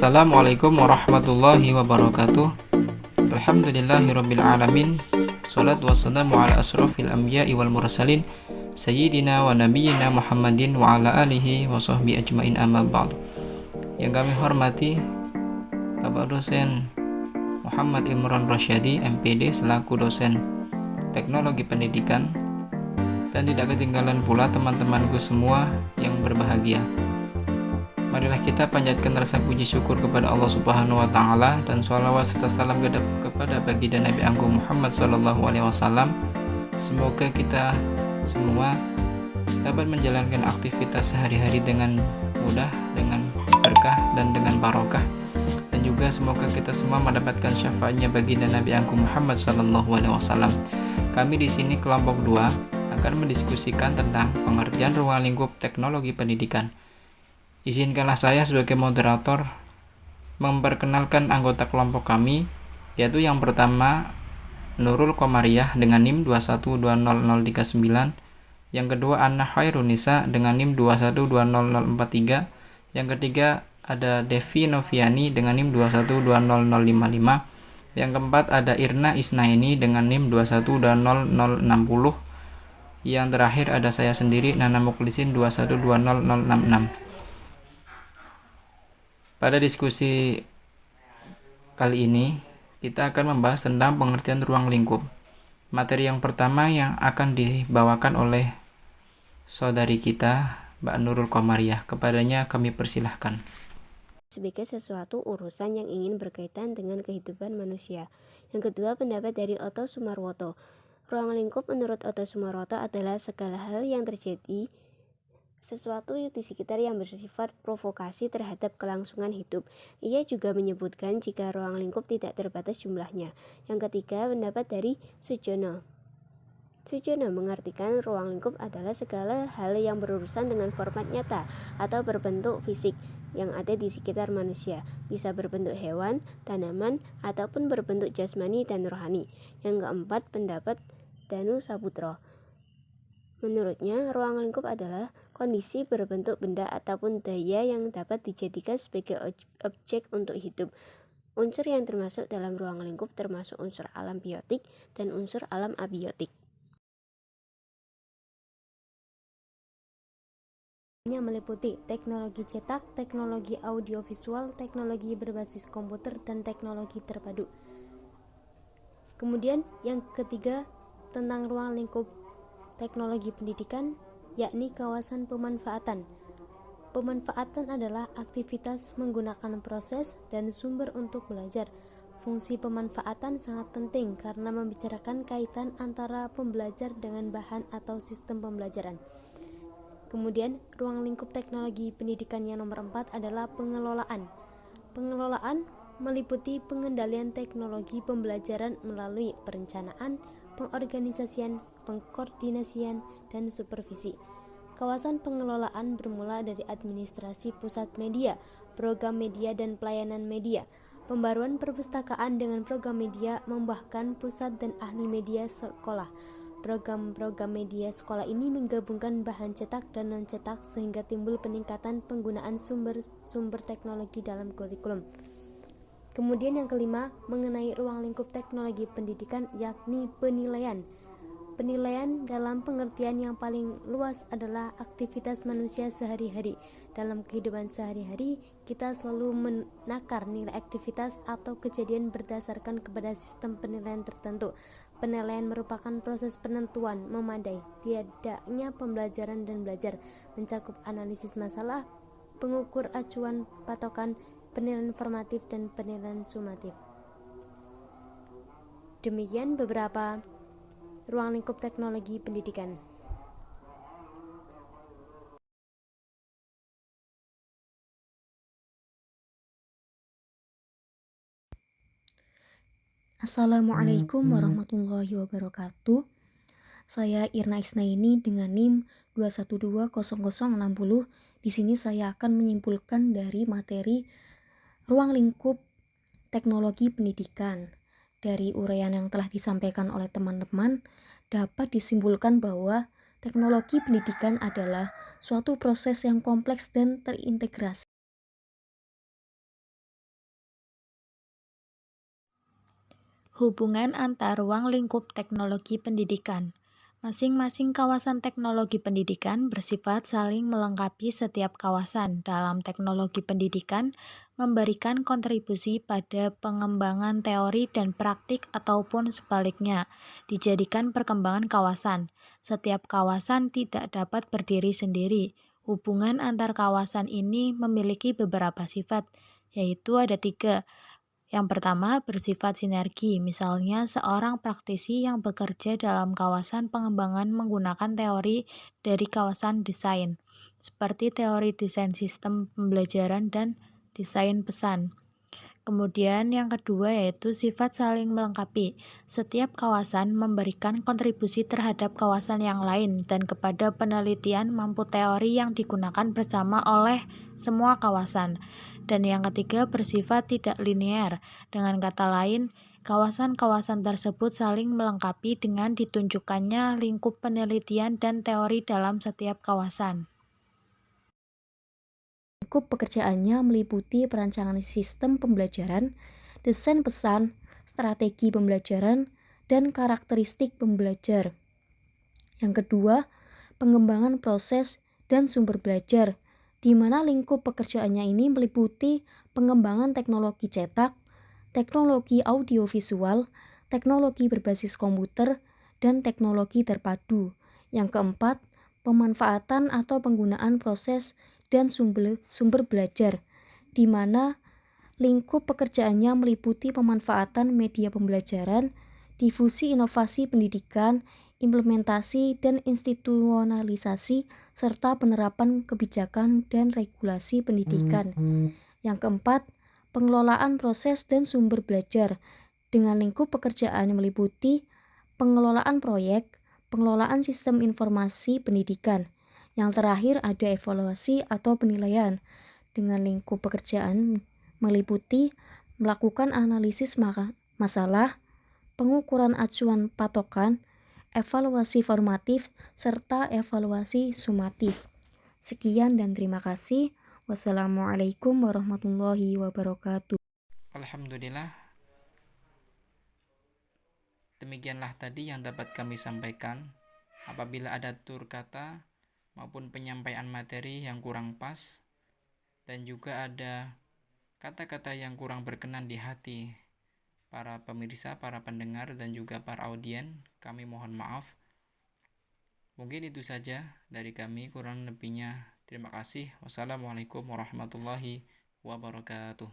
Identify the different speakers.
Speaker 1: Assalamualaikum warahmatullahi wabarakatuh. Alhamdulillahirrabbilalamin. Salatu wassalamu ala asrafil anbiya'i wal mursalin Sayyidina wa nabiyyina Muhammadin wa ala alihi wa sahbihi ajmain, amma ba'du. Yang kami hormati Bapak dosen Muhammad Imran Rasyadi MPD selaku dosen teknologi pendidikan, dan tidak ketinggalan pula teman-temanku semua yang berbahagia. Marilah kita panjatkan rasa puji syukur kepada Allah Subhanahu wa Ta'ala, dan sholawat serta salam kepada baginda Nabi Agung Muhammad Sallallahu Alaihi Wasallam. Semoga kita semua dapat menjalankan aktivitas sehari-hari dengan mudah, dengan berkah dan dengan barokah, dan juga semoga kita semua mendapatkan syafaatnya baginda Nabi Agung Muhammad Sallallahu Alaihi Wasallam. Kami di sini kelompok 2 akan mendiskusikan tentang pengertian ruang lingkup teknologi pendidikan. Izinkanlah saya sebagai moderator memperkenalkan anggota kelompok kami, yaitu yang pertama Nurul Komariah dengan NIM 2120039, yang kedua Anna Khairunisa dengan NIM 2120043, yang ketiga ada Devi Noviani dengan NIM 2120055, yang keempat ada Irna Isnaini dengan NIM 2120060, yang terakhir ada saya sendiri Nana Muklisin 2120066. Pada diskusi kali ini, kita akan membahas tentang pengertian ruang lingkup. Materi yang pertama yang akan dibawakan oleh saudari kita, Mbak Nurul Komariah. Kepadanya kami persilahkan.
Speaker 2: Sebagai sesuatu urusan yang ingin berkaitan dengan kehidupan manusia. Yang kedua, pendapat dari Otto Sumarwoto. Ruang lingkup menurut Otto Sumarwoto adalah segala hal yang terjadi sesuatu di sekitar yang bersifat provokasi terhadap kelangsungan hidup. Ia juga menyebutkan jika ruang lingkup tidak terbatas jumlahnya. Yang ketiga, pendapat dari Sujono. Sujono mengartikan ruang lingkup adalah segala hal yang berurusan dengan format nyata atau berbentuk fisik yang ada di sekitar manusia, bisa berbentuk hewan, tanaman, ataupun berbentuk jasmani dan rohani. Yang keempat, pendapat Danu Saputro. Menurutnya, ruang lingkup adalah kondisi berbentuk benda ataupun daya yang dapat dijadikan sebagai objek untuk hidup. Unsur yang termasuk dalam ruang lingkup termasuk unsur alam biotik dan unsur alam abiotik. Meliputi teknologi cetak, teknologi audiovisual, teknologi berbasis komputer, dan teknologi terpadu. Kemudian yang ketiga tentang ruang lingkup teknologi pendidikan, yakni kawasan pemanfaatan. Pemanfaatan adalah aktivitas menggunakan proses dan sumber untuk belajar. Fungsi pemanfaatan sangat penting karena membicarakan kaitan antara pembelajar dengan bahan atau sistem pembelajaran. Kemudian, ruang lingkup teknologi pendidikan yang nomor 4 adalah pengelolaan. Pengelolaan meliputi pengendalian teknologi pembelajaran melalui perencanaan, pengorganisasian, pengkoordinasian, dan supervisi. Kawasan pengelolaan bermula dari administrasi pusat media, program media dan pelayanan media, pembaruan perpustakaan dengan program media, membahkan pusat dan ahli media sekolah. Program-program media sekolah ini menggabungkan bahan cetak dan non-cetak sehingga timbul peningkatan penggunaan sumber teknologi dalam kurikulum. Kemudian yang kelima, mengenai ruang lingkup teknologi pendidikan, yakni penilaian. Penilaian dalam pengertian yang paling luas adalah aktivitas manusia sehari-hari. Dalam kehidupan sehari-hari, kita selalu menakar nilai aktivitas atau kejadian berdasarkan kepada sistem penilaian tertentu. Penilaian merupakan proses penentuan memadai tidaknya pembelajaran dan belajar, mencakup analisis masalah, pengukur acuan patokan, penilaian formatif, dan penilaian sumatif. Demikian beberapa ruang lingkup teknologi pendidikan.
Speaker 3: Assalamualaikum warahmatullahi wabarakatuh. Saya Irna Isnaini dengan NIM 2120060. Di sini saya akan menyimpulkan dari materi ruang lingkup teknologi pendidikan. Dari uraian yang telah disampaikan oleh teman-teman, dapat disimpulkan bahwa teknologi pendidikan adalah suatu proses yang kompleks dan terintegrasi
Speaker 4: Hubungan antar ruang lingkup teknologi pendidikan. Masing-masing kawasan teknologi pendidikan bersifat saling melengkapi. Setiap kawasan dalam teknologi pendidikan memberikan kontribusi pada pengembangan teori dan praktik ataupun sebaliknya, dijadikan perkembangan kawasan. Setiap kawasan tidak dapat berdiri sendiri. Hubungan antar kawasan ini memiliki beberapa sifat, yaitu ada 3. Yang pertama, bersifat sinergi, misalnya seorang praktisi yang bekerja dalam kawasan pengembangan menggunakan teori dari kawasan desain, seperti teori desain sistem pembelajaran dan desain pesan. Kemudian yang kedua yaitu sifat saling melengkapi. Setiap kawasan memberikan kontribusi terhadap kawasan yang lain dan kepada penelitian mampu teori yang digunakan bersama oleh semua kawasan. Dan yang ketiga bersifat tidak linear. Dengan kata lain, kawasan-kawasan tersebut saling melengkapi dengan ditunjukkannya lingkup penelitian dan teori dalam setiap kawasan.
Speaker 3: Lingkup pekerjaannya meliputi perancangan sistem pembelajaran, desain pesan, strategi pembelajaran, dan karakteristik pembelajar. Yang kedua, pengembangan proses dan sumber belajar, di mana lingkup pekerjaannya ini meliputi pengembangan teknologi cetak, teknologi audiovisual, teknologi berbasis komputer, dan teknologi terpadu. Yang keempat, pemanfaatan atau penggunaan proses dan sumber belajar, di mana lingkup pekerjaannya meliputi pemanfaatan media pembelajaran, difusi inovasi pendidikan, implementasi dan institusionalisasi, serta penerapan kebijakan dan regulasi pendidikan. Yang keempat, pengelolaan proses dan sumber belajar, dengan lingkup pekerjaan meliputi pengelolaan proyek, pengelolaan sistem informasi pendidikan. Yang terakhir ada evaluasi atau penilaian, dengan lingkup pekerjaan meliputi melakukan analisis masalah, pengukuran acuan patokan, evaluasi formatif, serta evaluasi sumatif. Sekian dan terima kasih. Wassalamualaikum warahmatullahi wabarakatuh.
Speaker 1: Alhamdulillah, demikianlah tadi yang dapat kami sampaikan. Apabila ada tutur kata maupun penyampaian materi yang kurang pas dan juga ada kata-kata yang kurang berkenan di hati para pemirsa, para pendengar, dan juga para audien, kami mohon maaf. Mungkin itu saja dari kami, kurang lebihnya terima kasih. Wassalamualaikum warahmatullahi wabarakatuh.